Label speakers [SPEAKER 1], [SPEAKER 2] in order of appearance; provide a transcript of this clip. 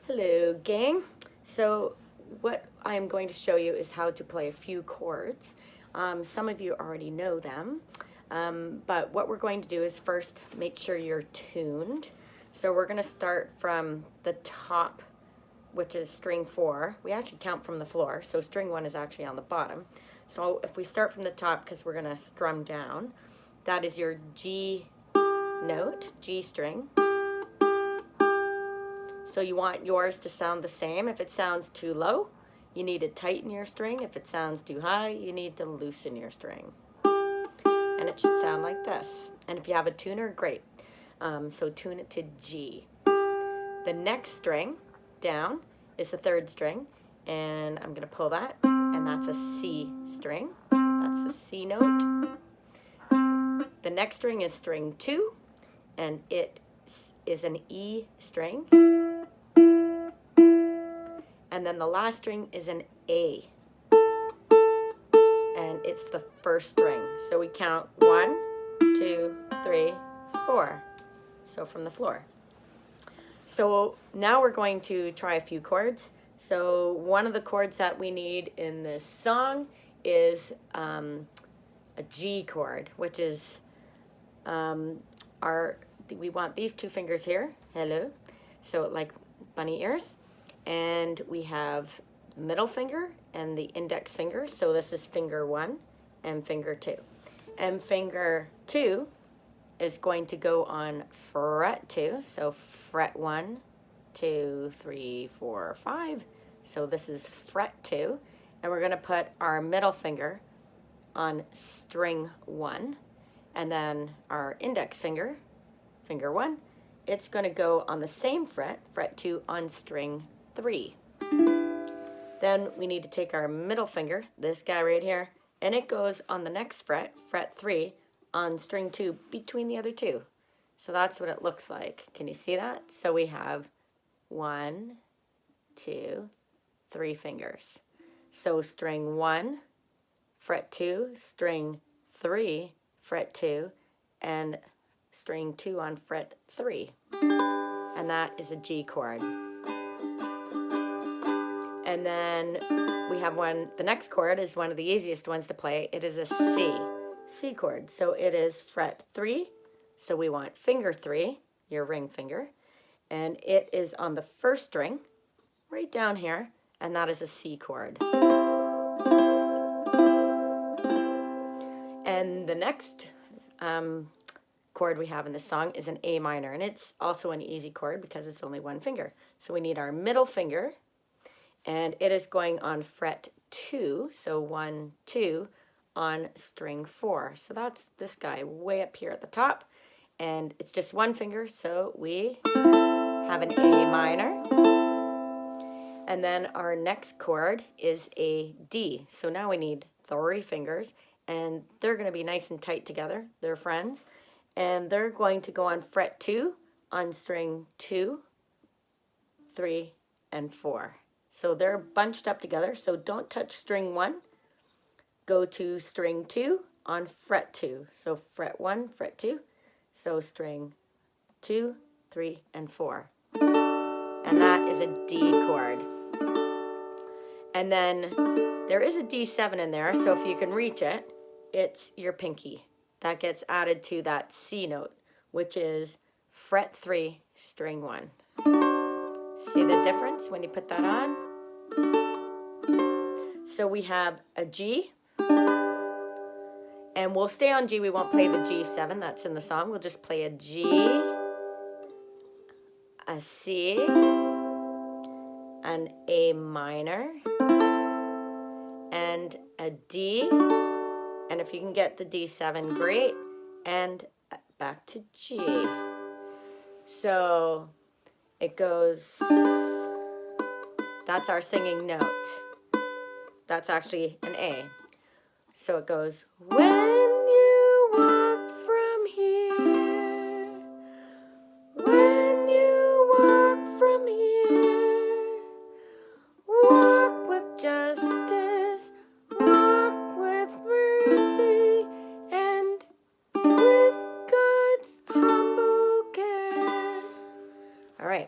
[SPEAKER 1] Hello, gang. So what I'm going to show you is how to play a few chords. Some of you already know them, but what we're going to do is first make sure you're tuned. So we're going to start from the top, which is string 4. We actually count from the floor, so string 1 is actually on the bottom. So if we start from the top, because we're going to strum down, that is your G note, G string. So you want yours to sound the same. If it sounds too low, you need to tighten your string. If it sounds too high, you need to loosen your string. And it should sound like this. And if you have a tuner, great. So tune it to G. The next string down is the 3rd string, and I'm going to pull that, and that's a C string. That's the C note. The next string is string 2, and it is an E string. And then the last string is an A. And it's the 1st string. So we count 1, 2, 3, 4. So from the floor. So now we're going to try a few chords. So one of the chords that we need in this song is a G chord, which is we want these 2 fingers here. Hello. So like bunny ears. And we have middle finger and the index finger. So this is finger 1 and finger 2. And finger 2 is going to go on fret 2. So fret 1, 2, 3, 4, 5. So this is fret 2. And we're going to put our middle finger on string 1. And then our index finger, finger 1, it's going to go on the same fret, fret 2, on string 3. Then we need to take our middle finger, this guy right here, and it goes on the next fret, fret 3, on string 2 between the other 2. So that's what it looks like. Can you see that? So we have 1, 2, 3 fingers. So string 1, fret 2, string 3, fret 2, and string 2 on fret 3. And that is a G chord. And then we have the next chord is one of the easiest ones to play. It is a C chord. So it is fret 3. So we want finger 3, your ring finger. And it is on the 1st string, right down here. And that is a C chord. And the next chord we have in this song is an A minor. And it's also an easy chord because it's only 1 finger. So we need our middle finger. And it is going on fret 2, so 1, 2, on string 4. So that's this guy way up here at the top. And it's just 1 finger, so we have an A minor. And then our next chord is a D. So now we need 3 fingers, and they're going to be nice and tight together. They're friends. And they're going to go on fret 2, on string 2, 3, and 4. So they're bunched up together, so don't touch string 1. Go to string 2 on fret 2. So fret 1, fret 2. So string 2, 3, and 4. And that is a D chord. And then there is a D7 in there, so if you can reach it, it's your pinky. That gets added to that C note, which is fret 3, string 1. See the difference when you put that on? So we have a G, and we'll stay on G. We won't play the G7 that's in the song. We'll just play a G, a C, an A minor, and a D. And if you can get the D7, great. And back to G. So it goes, that's our singing note. That's actually an A. So it goes, when you walk from here, when you walk from here, walk with justice, walk with mercy, and with God's humble care. All right.